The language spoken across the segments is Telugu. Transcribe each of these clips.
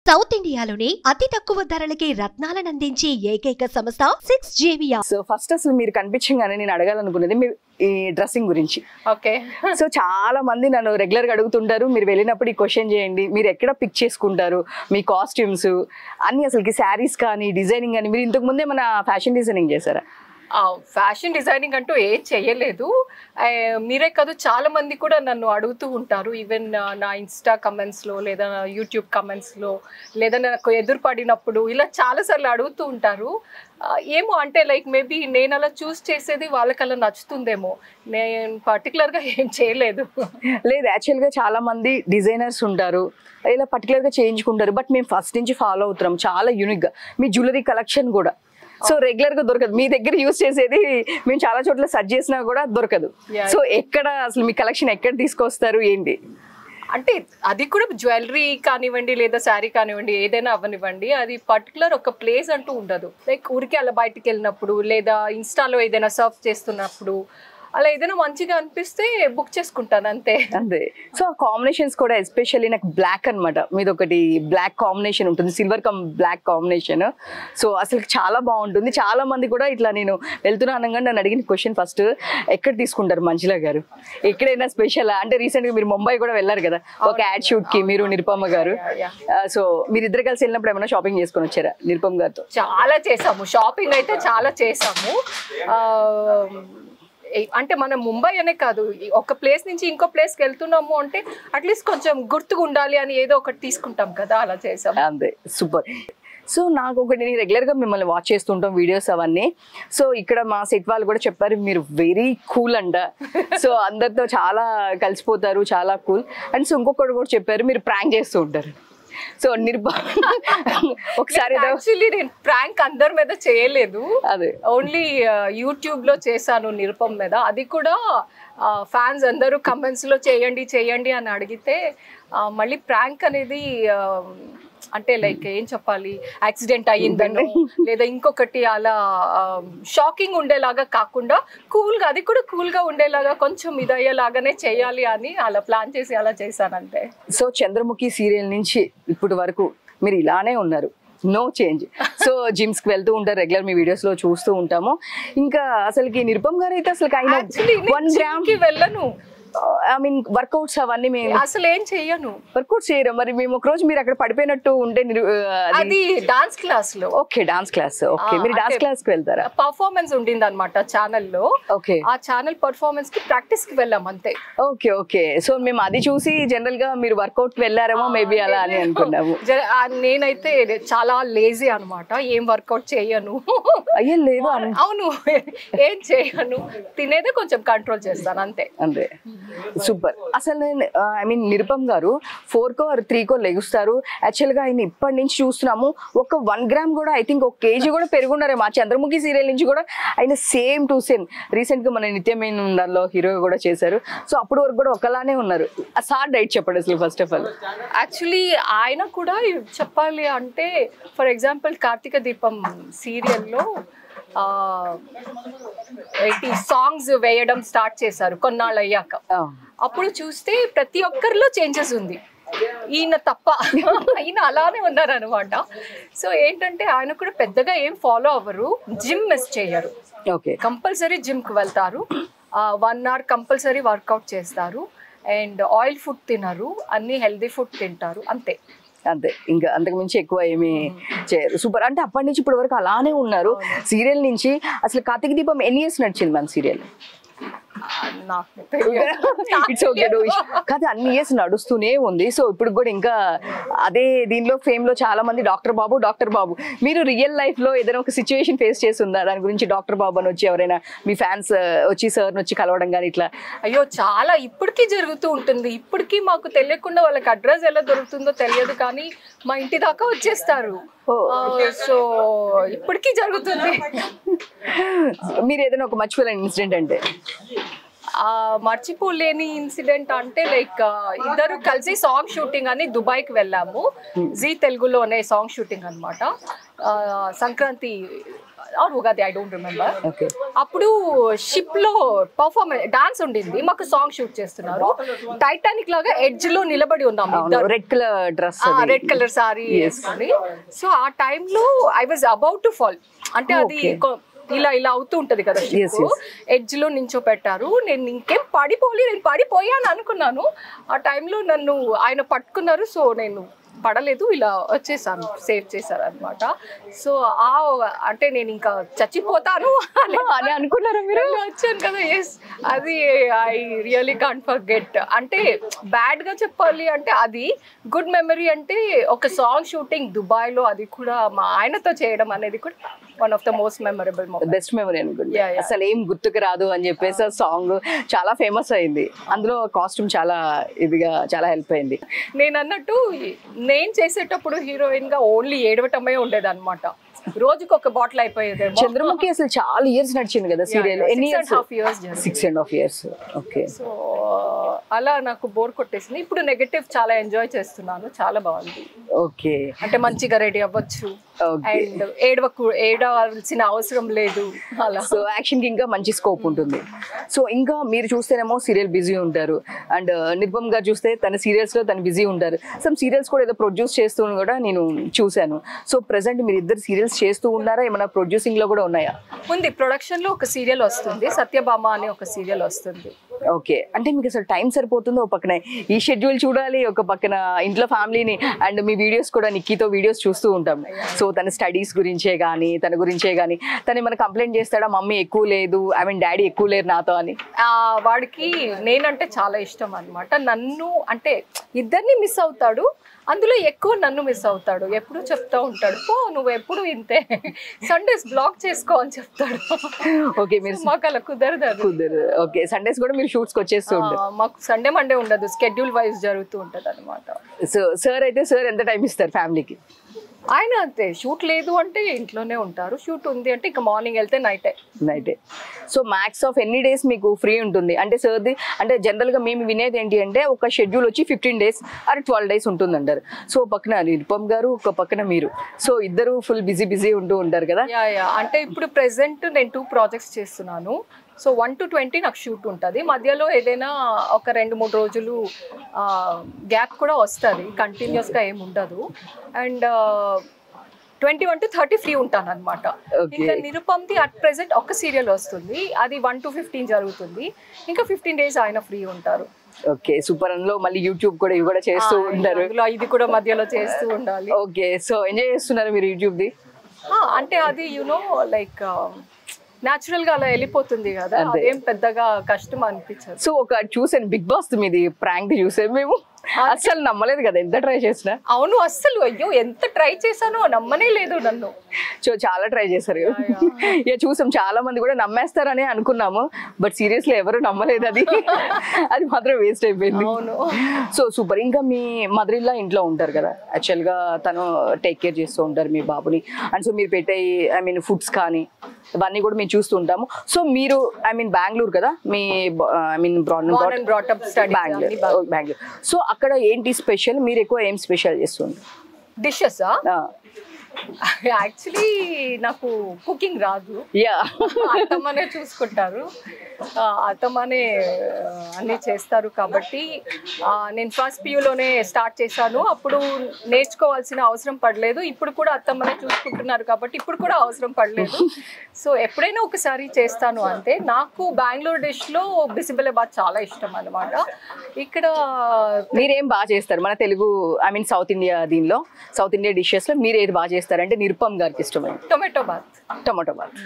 సౌత్ ఇండియాలోనే అతి తక్కువ ధరలకి రత్నాలను అందించే ఏకైక సంస్థ 6JVR. సో ఫస్ట్ అసలు మీరు కనిపించగానే నేను అడగాలనుకునేది మీ ఈ డ్రెస్సింగ్ గురించి. ఓకే. సో చాలా మంది నన్ను రెగ్యులర్ గా అడుగుతుంటారు, మీరు వెళ్ళినప్పుడు ఈ క్వశ్చన్ చేయండి, మీరు ఎక్కడ పిక్ చేసుకుంటారు మీ కాస్ట్యూమ్స్ అన్ని, అసలుకి శారీస్ కానీ డిజైనింగ్ కానీ. మీరు ఇంతకు ముందే మన ఫ్యాషన్ డిజైనింగ్ చేశారా? ఫ్యాషన్ డిజైనింగ్ అంటూ ఏం చేయలేదు. మీరే కాదు, చాలా మంది కూడా నన్ను అడుగుతూ ఉంటారు. ఈవెన్ నా ఇన్స్టా కమెంట్స్లో లేదా యూట్యూబ్ కమెంట్స్లో లేదా నాకు ఎదురుపడినప్పుడు ఇలా చాలాసార్లు అడుగుతూ ఉంటారు. ఏమో అంటే లైక్ మేబీ నేను అలా చూస్ చేసేది వాళ్ళకి అలా నచ్చుతుందేమో. నేను పర్టికులర్గా ఏం చేయలేదు. లేదు, యాక్చువల్గా చాలా మంది డిజైనర్స్ ఉంటారు, ఇలా పర్టికులర్గా చేయించుకుంటారు. బట్ మేము ఫస్ట్ నుంచి ఫాలో అవుతున్నాం చాలా యూనిక్గా. మీ జ్యువెలరీ కలెక్షన్ కూడా సో రెగ్యులర్ గా దొరకదు. మీ దగ్గర యూజ్ చేసేది మేము చాలా చోట్ల సెర్చ్ చేసినా కూడా దొరకదు. సో ఎక్కడ అసలు మీ కలెక్షన్ ఎక్కడ తీసుకొస్తారు ఏంటి? అంటే అది కూడా జ్యువెలరీ కానివ్వండి లేదా శారీ కానివ్వండి ఏదైనా అవ్వనివ్వండి, అది పర్టికులర్ ఒక ప్లేస్ అంటూ ఉండదు. లైక్ ఊరికి అలా బయటికి వెళ్ళినప్పుడు లేదా ఇన్స్టాలో ఏదైనా సర్చ్ చేస్తున్నప్పుడు అలా ఏదైనా మంచిగా అనిపిస్తే బుక్ చేసుకుంటాను అంతే. సో ఆ కాంబినేషన్స్ కూడా ఎస్పెషల్లీ నాకు బ్లాక్ అనమాట, మీది ఒకటి బ్లాక్ కాంబినేషన్ ఉంటుంది, silver cum black combination. So అసలు చాలా బాగుంటుంది. చాలా మంది కూడా ఇట్లా నేను వెళ్తున్నాను కానీ నన్ను అడిగిన క్వశ్చన్ ఫస్ట్, ఎక్కడ తీసుకుంటారు మంజుల గారు, ఎక్కడైనా స్పెషల్ అంటే రీసెంట్ గా మీరు ముంబై కూడా వెళ్ళారు కదా ఒక యాడ్ షూట్ కి, మీరు నిరుపమ గారు. సో మీరు ఇద్దరు కలిసి వెళ్ళినప్పుడు ఏమైనా షాపింగ్ చేసుకొని వచ్చారా నిరుపమ గారితో? చాలా చేసాము షాపింగ్, అయితే చాలా చేసాము. అంటే మనం ముంబై అనే కాదు, ఒక ప్లేస్ నుంచి ఇంకో ప్లేస్కి వెళ్తున్నాము అంటే అట్లీస్ట్ కొంచెం గుర్తుగా ఉండాలి అని ఏదో ఒకటి తీసుకుంటాం కదా, అలా చేసాం. అంతే, సూపర్. సో నాకు ఒకటి, నేను రెగ్యులర్గా మిమ్మల్ని వాచ్ చేస్తుంటాం వీడియోస్ అవన్నీ. సో ఇక్కడ మా సెట్ వాళ్ళు కూడా చెప్పారు మీరు వెరీ కూల్ అంట. సో అందరితో చాలా కలిసిపోతారు, చాలా కూల్. అండ్ సో ఇంకొకటి కూడా చెప్పారు మీరు ప్రాంక్ చేస్తూ ఉంటారు. సో ఒకసారి యాక్చువల్లీ నేను ప్రాంక్ అందరి మీద చేయలేదు, అదే ఓన్లీ యూట్యూబ్ లో చేశాను నిరుపం మీద. అది కూడా ఫ్యాన్స్ అందరూ కమెంట్స్ లో చేయండి చేయండి అని అడిగితే మళ్ళీ ప్రాంక్ అనేది అంటే లైక్ ఏం చెప్పాలి, యాక్సిడెంట్ అయ్యిందనో లేదా ఇంకొకటి అలా షాకింగ్ ఉండేలాగా కాకుండా కూల్గా, అది కూడా కూల్గా ఉండేలాగా కొంచెం ఇదయ్యేలాగానే చేయాలి అని అలా ప్లాన్ చేసి అలా చేశానంటే. సో చంద్రముఖి సీరియల్ నుంచి ఇప్పటి వరకు మీరు ఇలానే ఉన్నారు, నో చేంజ్. సో జిమ్స్ కి వెళ్తూ ఉంటారు, రెగ్యులర్ మీ వీడియోస్ లో చూస్తూ ఉంటాము. ఇంకా అసలుకి నిరుపం గారు అయితే అసలు 1 గ్రామ్ కి వెళ్ళను, ఐ మీన్ వర్కౌట్స్ అవన్నీ మేము అసలు ఏం చెయ్యను. వర్కౌట్స్ చేయరు మరి. మేము ఒక రోజు మీరు అక్కడ పడిపోయినట్టు ఉంటే అది డాన్స్ క్లాస్ లో. Okay, dance class. ఓకే, మీరు డాన్స్ క్లాస్ కి వెళ్తారా? పర్ఫార్మెన్స్ ఉండింది అనమాట ఛానల్లో. ఓకే, ఆ ఛానల్ పర్ఫార్మెన్స్ కి ప్రాక్టీస్ కి వెళ్ళాం అంతే. Okay okay. సో మేము అది చూసి జనరల్ గా మీరు వర్కౌట్ కి వెళ్ళారేమో మేబీ అలా అని అనుకున్నాము. నేనైతే చాలా లేజీ అనమాట, ఏం వర్కౌట్ చేయను. అయ్యో లేదు. అవును, ఏం చేయను, తినేదే కొంచెం కంట్రోల్ చేస్తాను అంతే. అంతే, సూపర్. అసలు నేను ఐ మీన్ నిరుపం గారు 4కో or 3కో లెగుస్తారు. యాక్చువల్గా ఆయన ఇప్పటి నుంచి చూస్తున్నాము ఒక 1 గ్రామ్ కూడా, ఐ థింక్ 1 kg కూడా పెరుగున్నారే. మా చంద్రముఖి సీరియల్ నుంచి కూడా ఆయన సేమ్ టు సేమ్. రీసెంట్ గా మన నిత్యమైన దానిలో హీరోగా కూడా చేశారు. సో అప్పటి వరకు కూడా ఒకలానే ఉన్నారు. ఆ సార్ డైట్ చెప్పండి అసలు ఫస్ట్ ఆఫ్ ఆల్. యాక్చువల్లీ ఆయన కూడా చెప్పాలి అంటే, ఫర్ ఎగ్జాంపుల్ కార్తీక దీపం సీరియల్లో సాంగ్స్ వేయడం స్టార్ట్ చేశారు కొన్నాళ్ళు అయ్యాక. అప్పుడు చూస్తే ప్రతి ఒక్కరిలో చేంజెస్ ఉంది, ఈయన తప్ప. ఈయన అలానే ఉన్నారు అనమాట. సో ఏంటంటే ఆయన కూడా పెద్దగా ఏం ఫాలో అవ్వరు, జిమ్ మిస్ చేయరు. ఓకే, కంపల్సరీ జిమ్కి వెళ్తారు, 1 hour కంపల్సరీ వర్కౌట్ చేస్తారు. అండ్ ఆయిల్ ఫుడ్ తినరు, అన్ని హెల్దీ ఫుడ్ తింటారు అంతే. అంతే, ఇంకా అంతకు మించి ఎక్కువ ఏమీ చేయరు. సూపర్. అంటే అప్పటి నుంచి ఇప్పటి వరకు అలానే ఉన్నారు సీరియల్ నుంచి. అసలు కార్తీక దీపం ఎన్ని ఇయర్స్ నడిచింది మన సీరియల్? ఇట్స్ ఓకే, కాదు అన్ని ఇయర్స్ నడుస్తూనే ఉంది. సో ఇప్పుడు కూడా ఇంకా అదే దీనిలో ఫేమ్ లో చాలా మంది డాక్టర్ బాబు డాక్టర్ బాబు. మీరు రియల్ లైఫ్ లో ఏదైనా ఒక సిచ్యువేషన్ ఫేస్ చేస్తుందా దాని గురించి? డాక్టర్ బాబు అని వచ్చి ఎవరైనా మీ ఫ్యాన్స్ వచ్చి సార్ వచ్చి కలవడం కానీ ఇట్లా? అయ్యో చాలా ఇప్పటికీ జరుగుతూ ఉంటుంది. ఇప్పటికీ మాకు తెలియకుండా వాళ్ళకి అడ్రస్ ఎలా దొరుకుతుందో తెలియదు కానీ మా ఇంటి దాకా వచ్చేస్తారు. సో ఇప్పటికీ జరుగుతుంది. మీరు ఏదైనా ఒక మర్చిపోలేని ఇన్సిడెంట్ అంటే? మర్చిపోలేని ఇన్సిడెంట్ అంటే లైక్ ఇద్దరు కలిసి సాంగ్ షూటింగ్ అని దుబాయ్కి వెళ్ళాము. జీ తెలుగులోనే సాంగ్ షూటింగ్ అనమాట. Sankranti or Ugadi, I don't remember. Okay. అప్పుడు షిప్ లో పర్ఫార్మెన్స్ డాన్స్ ఉండింది, మాకు సాంగ్ షూట్ చేస్తున్నారు. టైటానిక్ లాగా ఎడ్జ్ లో నిలబడి ఉన్నాం, red colour dress, red colour sari వేసుకొని. సో ఆ టైంలో I was about to fall, అంటే అది ఇలా ఇలా అవుతూ ఉంటది కదా, ఎడ్జ్ లో నించో పెట్టారు. నేను ఇంకేం నేను పడిపోయాను అనుకున్నాను. ఆ టైంలో నన్ను ఆయన పట్టుకున్నారు. సో నేను పడలేదు, ఇలా వచ్చేసాను, సేవ్ చేశారు అనమాట. సో అంటే నేను ఇంకా చచ్చిపోతాను అని అనుకున్నారా మీరు? వచ్చాను కదా. ఎస్, అది ఐ రియలీ కాంట్ ఫర్గెట్. అంటే బ్యాడ్ గా చెప్పాలి అంటే అది గుడ్ మెమరీ. అంటే ఒక సాంగ్ షూటింగ్ దుబాయ్ లో, అది కూడా మా ఆయనతో చేయడం అనేది కూడా one of the most memorable, best memory అనుకుంటా. అసలు ఏం గుర్తుకు రాదు అని చెప్పేసి ఆ సాంగ్ చాలా ఫేమస్ అయింది. అందులో కాస్ట్యూమ్ చాలా ఇదిగా చాలా హెల్ప్ అయింది. నేను అన్నట్టు నేను చేసేటప్పుడు హీరోయిన్ గా ఓన్లీ ఏడవటమే ఉండేది అనమాట. రోజుకి ఒక బాటిల్ అయిపోయేది. చంద్రముఖి అసలు చాలా ఇయర్స్ నడిచింది కదా సీరియల్. 6.5 years. ఓకే. సో అలా నాకు బోర్ కొట్టేసింది. ఇప్పుడు నెగటివ్ చాలా ఎంజాయ్ చేస్తున్నాను, చాలా బాగుంది. ఓకే. అంటే మంచిగా రెడీ అవ్వచ్చు అండ్ ఏడవలసిన అవసరం లేదు అలా. సో యాక్షన్ కి ఇంకా మంచి స్కోప్ ఉంటుంది. సో ఇంకా మీరు చూస్తేనేమో సీరియల్ బిజీ ఉంటారు, అండ్ నిరుపమ్ గారు చూస్తే తన సీరియల్స్ లో తను బిజీ ఉంటారు. సమ్ సీరియల్స్ కూడా ఏదో ప్రొడ్యూస్ చేస్తూ కూడా నేను చూశాను. సో ప్రెసెంట్ మీరు ఇద్దరు సీరియల్స్ చేస్తూ ఉన్నారా? ఏమైనా ప్రొడ్యూసింగ్ లో కూడా ఉన్నాయా? ఉంది, ప్రొడక్షన్ లో ఒక సీరియల్ వస్తుంది, సత్యభామ అనే ఒక సీరియల్ వస్తుంది. ఓకే. అంటే మీకు అసలు టైం సరిపోతుందో? ఒక పక్కన ఈ షెడ్యూల్ చూడాలి, ఒక పక్కన ఇంట్లో ఫ్యామిలీని, అండ్ మీ వీడియోస్ కూడా నిక్కీతో వీడియోస్ చూస్తూ ఉంటాం. సో తన స్టడీస్ గురించే కానీ తన గురించే కానీ తను ఏమైనా కంప్లైంట్ చేస్తాడా, మమ్మీ ఎక్కువ లేదు, ఐ మీన్ డాడీ ఎక్కువ లేరు నాతో అని? వాడికి నేనంటే చాలా ఇష్టం అనమాట. నన్ను అంటే ఇద్దరిని మిస్ అవుతాడు, అందులో ఎక్కువ నన్ను మిస్ అవుతాడు. ఎప్పుడు చెప్తా ఉంటాడు, పో నువ్వు ఎప్పుడు ఇంతే, సండేస్ బ్లాక్ చేసుకో అని చెప్తాడు. ఓకే. మీరు మాకు అలా కుదరదు. ఓకే. సండేస్ కూడా మీరు షూట్స్ వచ్చేస్తూ ఉంటారు? మాకు సండే మండే ఉండదు, స్కెడ్యూల్ వైజ్ జరుగుతూ ఉంటది అనమాట. సో సార్ అయితే సార్ ఎంత టైం ఇస్తారు ఫ్యామిలీకి? ఆయన అంతే, షూట్ లేదు అంటే ఇంట్లోనే ఉంటారు, షూట్ ఉంది అంటే ఇంకా మార్నింగ్ వెళ్తే నైటే. సో మ్యాక్స్ ఆఫ్ ఎన్ని డేస్ మీకు ఫ్రీ ఉంటుంది? అంటే సర్ది అంటే జనరల్ గా మేము వినేది ఏంటి అంటే ఒక షెడ్యూల్ వచ్చి 15 days ఆర్ 12 days ఉంటుంది అంటారు. సో పక్కన నిరుపమ్ గారు, ఒక పక్కన మీరు, సో ఇద్దరు ఫుల్ బిజీ ఉంటూ ఉంటారు కదా? అంటే ఇప్పుడు ప్రెసెంట్ నేను 2 projects చేస్తున్నాను. సో 1 to 20 నాకు షూట్ ఉంటుంది. మధ్యలో ఏదైనా ఒక 2-3 రోజులు గ్యాప్ కూడా వస్తుంది, కంటిన్యూస్గా ఏమి ఉండదు. అండ్ 21 to 30 ఫ్రీ ఉంటాను అనమాట. ఇంకా నిరుపమ్ది అట్ ప్రెసెంట్ ఒక సీరియల్ వస్తుంది, అది 1 to 15 జరుగుతుంది. ఇంకా 15 days ఆయన ఫ్రీ ఉంటారు. ఓకే. సూపర్. అందులో మళ్ళీ యూట్యూబ్ కూడా ఇవి కూడా చేస్తూ ఉంటారు, ఇది కూడా మధ్యలో చేస్తూ ఉండాలి. ఓకే. సో ఎంజాయ్ చేస్తున్నారు మీరు యూట్యూబ్ది? అంటే అది లైక్ న్యాచురల్ గా అలా వెళ్ళిపోతుంది కదా, అదేం పెద్దగా కష్టం అనిపించదు. సో ఒక చూసాను బిగ్ బాస్ మీది ప్రాంక్ చూసాను మేము, అస్సలు నమ్మలేదు కదా ఎంత ట్రై చేసినా. అవును, అస్సలు అయ్యో ఎంత ట్రై చేశానో నమ్మనే లేదు నన్ను. సో చాలా ట్రై చేశారు. ఇక చూసాం, చాలా మంది కూడా నమ్మేస్తారని అనుకున్నాము, బట్ సీరియస్లీ ఎవరు నమ్మలేదు. అది మాత్రం వేస్ట్ అయిపోయింది. So super. ఇంకా మీ మదర్ ఇన్ లా ఇంట్లో ఉంటారు కదా, యాక్చువల్ గా తను టేక్ కేర్ చేస్తూ ఉంటారు మీ బాబుని, అండ్ సో మీరు పెట్టే ఐ మీన్ ఫుడ్స్ కానీ ఇవన్నీ కూడా మేము చూస్తూ ఉంటాము. సో మీరు ఐ మీన్ బెంగళూరు కదా, me I mean Bengaluru. So అక్కడ ఏంటి స్పెషల్? మీరు ఎక్కువ ఏం స్పెషల్ చేస్తుంటారు? డిషెస్ యాక్చువల్లీ నాకు కుకింగ్ రాదు, అత్తమ్మనే చూసుకుంటారు, అత్తమ్మనే అన్నీ చేస్తారు. కాబట్టి నేను ఫస్ట్ PUలోనే స్టార్ట్ చేశాను, అప్పుడు నేర్చుకోవాల్సిన అవసరం పడలేదు. ఇప్పుడు కూడా అత్తమ్మనే చూసుకుంటున్నారు కాబట్టి ఇప్పుడు కూడా అవసరం పడలేదు. సో ఎప్పుడైనా ఒకసారి చేస్తాను అంతే. నాకు బెంగళూరు డిష్లో బిసిబెలాబాద్ చాలా ఇష్టం అనమాట. ఇక్కడ మీరేం బాగా చేస్తారు మన Telugu I mean south India దీనిలో, సౌత్ ఇండియా డిషెస్లో మీరు ఏది బాగా చేస్తారు? అంటే నిరుపమ్ గారికి ఇష్టమైంది టొమాటో బాత్.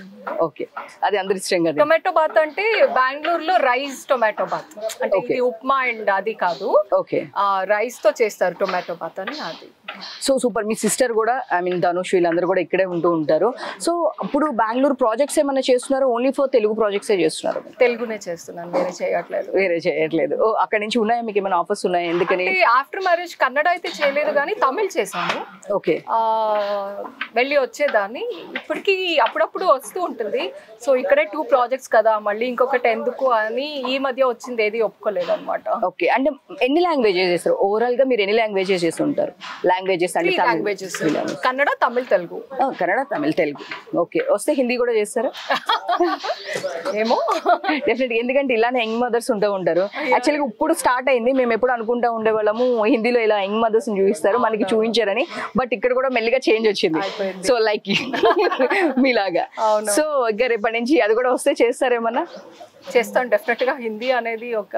ఓకే. అది అందరి ఇష్టం కదా. టొమాటో బాత్ అంటే బెంగళూరులో రైస్ టొమాటో బాత్, అంటే ఇది ఉప్మా అండ్ అది కాదు, ఓకే, రైస్ తో చేస్తారు టొమాటో బాత్ అని. అది సో సూపర్. మీ సిస్టర్ కూడా ఐ మీన్ ధనుష్ వీళ్ళందరూ కూడా ఇక్కడే ఉంటూ ఉంటారు. సో అప్పుడు బెంగళూరు ప్రాజెక్ట్స్ ఏమైనా చేస్తున్నారు? ఓన్లీ ఫర్ తెలుగు ప్రాజెక్ట్సే చేస్తున్నారు? తెలుగునే చేస్తున్నాను, వేరే చేయట్లేదు. ఓ, అక్కడ నుంచి ఉన్నాయా మీకు ఏమైనా ఆఫర్స్ ఉన్నాయా? ఎందుకని? ఆఫ్టర్ మ్యారేజ్ కన్నడ అయితే చేయలేదు కానీ తమిళ్ చేశాను. ఓకే. వెళ్ళి వచ్చేదాన్ని, ఇప్పటికీ అప్పుడప్పుడు వస్తూ ఉంటుంది. సో ఇక్కడే 2 projects కదా, మళ్ళీ ఇంకొకటి ఎందుకు అని ఈ మధ్య వచ్చింది ఏది ఒప్పుకోలేదు అనమాట. ఓకే. అంటే ఎన్ని లాంగ్వేజెస్ చేస్తారు ఓవరాల్ గా? మీరు ఎన్ని లాంగ్వేజెస్ చేస్తుంటారు? లాంగ్వేజెస్ అండి? లాంగ్వేజెస్, కన్నడ, తమిళ్, తెలుగు. కన్నడ, తమిళ్, తెలుగు. ఓకే, వస్తే హిందీ కూడా చేస్తారా? ఏమో, డెఫినెట్గా. ఎందుకంటే ఇలానే యంగ్ మదర్స్ ఉంటూ ఉంటారు. యాక్చువల్గా ఇప్పుడు స్టార్ట్ అయింది, మేము ఎప్పుడు అనుకుంటా ఉండేవాళ్ళము హిందీలో ఇలా యంగ్ మదర్స్ చూపిస్తారు, మనకి చూపించారని. బట్ ఇక్కడ కూడా మెల్లిగా చేంజ్ వచ్చింది. సో లైక్ మీలాగా. సో ఇంకా రేపటి నుంచి అది కూడా వస్తే చేస్తారేమన్నా? చేస్తాను డెఫినెట్ గా. హిందీ అనేది ఒక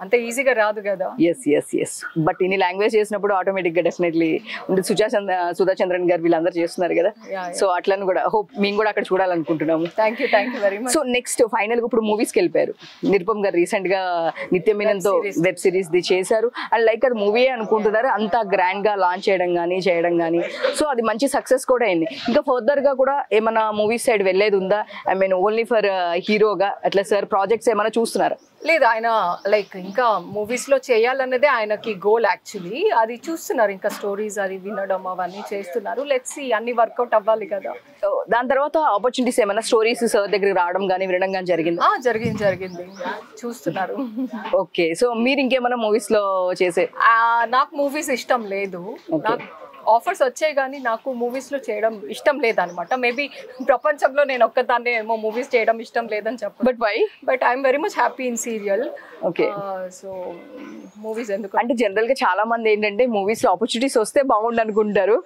అంత ఈజీగా రాదు కదా. ఎస్. బట్ ఇన్ని లాంగ్వేజ్ చేసినప్పుడు ఆటోమేటిక్ గా డెఫినెట్లీ సుధా చంద్రన్ గారు వీళ్ళందరూ చేస్తున్నారు కదా. సో అట్లని కూడా హోప్ మేము కూడా అక్కడ చూడాలనుకుంటున్నాము. Thank you very much. So next final గా ఇప్పుడు మూవీస్ కి వెళ్ళిపోయారు. నిరుపమ్ గారు రీసెంట్ గా నిత్యమీనంతో వెబ్ సిరీస్ ది చేశారు. అండ్ లైక్ అది మూవీ అనుకుంటున్నారు, అంత గ్రాండ్ గా లాంచ్ చేయడం కానీ. సో అది మంచి సక్సెస్ కూడా అయింది. ఇంకా ఫర్దర్ గా కూడా ఏమైనా మూవీస్ సైడ్ వెళ్ళేది ఉందా? ఐ మీన్ ఓన్లీ ఫర్ హీరోగా అట్లా సార్ ప్రాజెక్ట్స్ ఏమైనా చూస్తున్నారా? లేదు, ఆయన లైక్ ఇంకా మూవీస్ లో చేయాలన్నదే ఆయనకి గోల్ యాక్చువల్లీ. అది చూస్తున్నారు, ఇంకా స్టోరీస్ అది వినడం అవన్నీ చేస్తున్నారు. లెట్స్ సీ, అన్ని వర్కౌట్ అవ్వాలి కదా. దాని తర్వాత ఆపర్చునిటీస్ ఏమైనా స్టోరీస్ సార్ దగ్గర రావడం కానీ వినడం కానీ జరిగింది? జరిగింది, చూస్తున్నారు. ఓకే, సో మీరు ఇంకేమైనా మూవీస్ లో చేసే? నాకు మూవీస్ ఇష్టం లేదు. నాకు ఆఫర్స్ వచ్చాయి కానీ నాకు మూవీస్ లో చేయడం ఇష్టం లేదనమాట. మేబీ ప్రపంచంలో నేను ఒక్కదాన్నే ఏమో మూవీస్ చేయడం ఇష్టం లేదని చెప్పు. But I'm very much happy in serial. Okay, so movies ఎందుకు అంటే జనరల్ గా చాలా మంది ఏంటంటే మూవీస్ లో ఆపర్చునిటీస్ వస్తే బాగుండు అనుకుంటారు.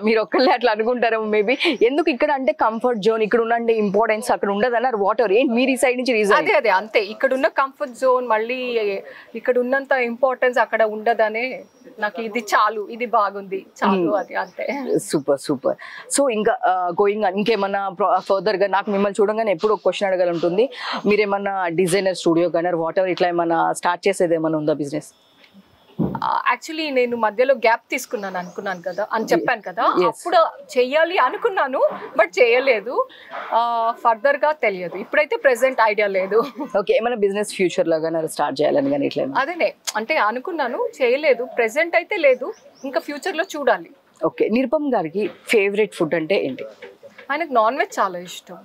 మీరు ఒక్కళ్ళే అట్లా అనుకుంటారు మేబీ. ఎందుకు ఇక్కడ అంటే కంఫర్ట్ జోన్, ఇక్కడ ఉన్న ఇంపార్టెన్స్ అక్కడ ఉండదన్నారు. వాటర్ ఏంటి మీరు ఈ సైడ్ నుంచి రీజన్? అదే అంతే, ఇక్కడ ఉన్న కంఫర్ట్ జోన్ మళ్ళీ ఇక్కడ ఉన్నంత ఇంపార్టెన్స్ అక్కడ ఉండదనే. నాకు ఇది చాలు, ఇది బాగుంది చాలు, అది అంతే. సూపర్. సో ఇంకా గోయింగ్ ఇంకేమన్నా ఫర్దర్ గా నాకు మిమ్మల్ని చూడగానే ఎప్పుడు ఒక క్వశ్చన్ అడగాలంటుంది. మీరేమన్నా డిజైనర్ స్టూడియో కానీ వాట్ ఎవర్ ఇట్లా ఏమన్నా స్టార్ట్ చేసేది ఏమన్నా ఉందా బిజినెస్? యాక్చువల్లీ నేను మధ్యలో గ్యాప్ తీసుకున్నాను అనుకున్నాను కదా అని చెప్పాను కదా, అప్పుడు చెయ్యాలి అనుకున్నాను బట్ చేయలేదు. ఫర్దర్ గా తెలియదు, ఇప్పుడైతే ప్రెసెంట్ ఐడియా లేదు. ఓకే, ఏమైనా బిజినెస్ ఫ్యూచర్ లాగా స్టార్ట్ చేయాలని కానీ ఇట్లా? అదేనే అంటే అనుకున్నాను, చేయలేదు. ప్రెసెంట్ అయితే లేదు, ఇంకా ఫ్యూచర్ లో చూడాలి. ఓకే, నిరుపమ్ గారికి ఫేవరెట్ ఫుడ్ అంటే ఏంటి? ఆయనకు నాన్ వెజ్ చాలా ఇష్టం,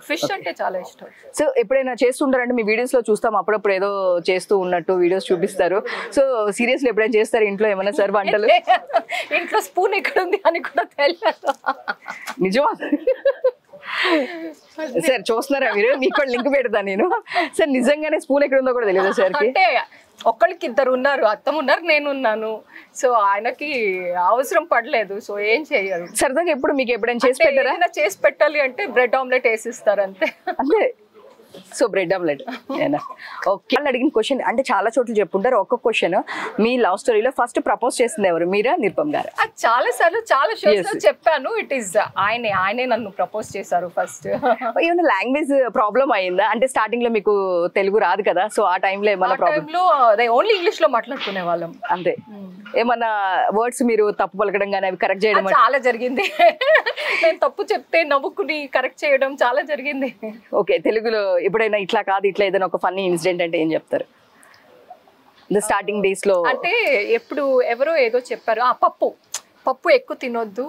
ఫిష్ అంటే చాలా ఇష్టం. సో ఎప్పుడైనా చేస్తుంటారంటే మీ వీడియోస్ లో చూస్తాం, అప్పుడప్పుడు ఏదో చేస్తూ ఉన్నట్టు వీడియోస్ చూపిస్తారు. సో సీరియస్లీ ఎప్పుడైనా చేస్తారు ఇంట్లో ఏమైనా సార్ వంటలు? ఇంట్లో స్పూన్ ఎక్కడ ఉంది అని కూడా తెలియదు. నిజమా సార్? చూస్తున్నారా మీరు? మీకు కూడా లింక్ పెడతా నేను. సార్ నిజంగానే స్పూన్ ఎక్కడ ఉందో కూడా తెలియదు సార్? అంటే ఒక్కళ్ళకి ఇద్దరు ఉన్నారు, అత్తమ్మ ఉన్నారు, నేను ఉన్నాను. సో ఆయనకి అవసరం పడలేదు, సో ఏం చెయ్యరు. సరదాగా ఎప్పుడు మీకు ఎప్పుడైనా చేసి పెట్టారా? చేసి పెట్టాలి అంటే బ్రెడ్ ఆమ్లెట్ వేసిస్తారు అంతే. So bread omelette. ఓకే, వాళ్ళు అడిగిన క్వశ్చన్ అంటే చాలా చోట్ల చెప్పుంటారు. ఒక్క క్వశ్చన్, మీ లవ్ స్టోరీలో ఫస్ట్ ప్రపోజ్ చేసింది ఎవరు, మీరా నిరుపమ్ గారు? చాలా సార్లు చాలా షోస్ లో చెప్పాను. ఇట్ ఈస్ ఆయనే నన్ను ప్రపోజ్ చేశారు ఫస్ట్. ఏమైనా లాంగ్వేజ్ ప్రాబ్లం అయిందా? అంటే స్టార్టింగ్ లో మీకు తెలుగు రాదు కదా, సో ఆ టైంలో ఏమైనా ప్రాబ్లం? ఓన్లీ ఇంగ్లీష్ లో మాట్లాడుకునే వాళ్ళం అంతే. ఏమన్నా వర్డ్స్ మీరు తప్పు పలకడం కానీ అవి కరెక్ట్ చేయడం చాలా జరిగింది. నేను తప్పు చెప్తే నవ్వుకుని కరెక్ట్ చేయడం చాలా జరిగింది. ఓకే, తెలుగులో ఎప్పుడైనా ఇట్లా కాదు ఇట్లా ఏదైనా ఒక ఫన్నీ ఇన్సిడెంట్ అంటే ఏం చెప్తారు? స్టార్టింగ్ డేస్ లో అంటే ఎప్పుడు ఎవరో ఏదో చెప్పారు, పప్పు ఎక్కువ తినొద్దు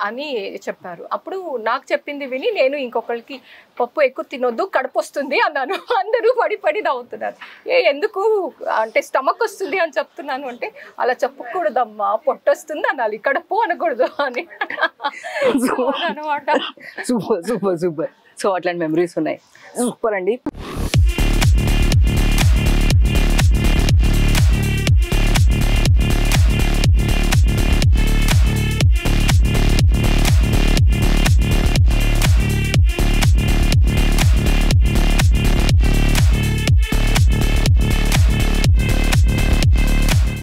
అని చెప్పారు. అప్పుడు నాకు చెప్పింది విని నేను ఇంకొకరికి పప్పు ఎక్కువ తినొద్దు కడుపు వస్తుంది అన్నాను. అందరూ పడి నవ్వుతున్నారు. ఎందుకు అంటే స్టమక్ వస్తుంది అని చెప్తున్నాను అంటే, అలా చెప్పకూడదమ్మా, పొట్టొస్తుంది అనాలి, కడుపు అనకూడదు అని అనమాట. సూపర్. సో అట్లాంటి మెమరీస్ ఉన్నాయి. సూపర్ అండి.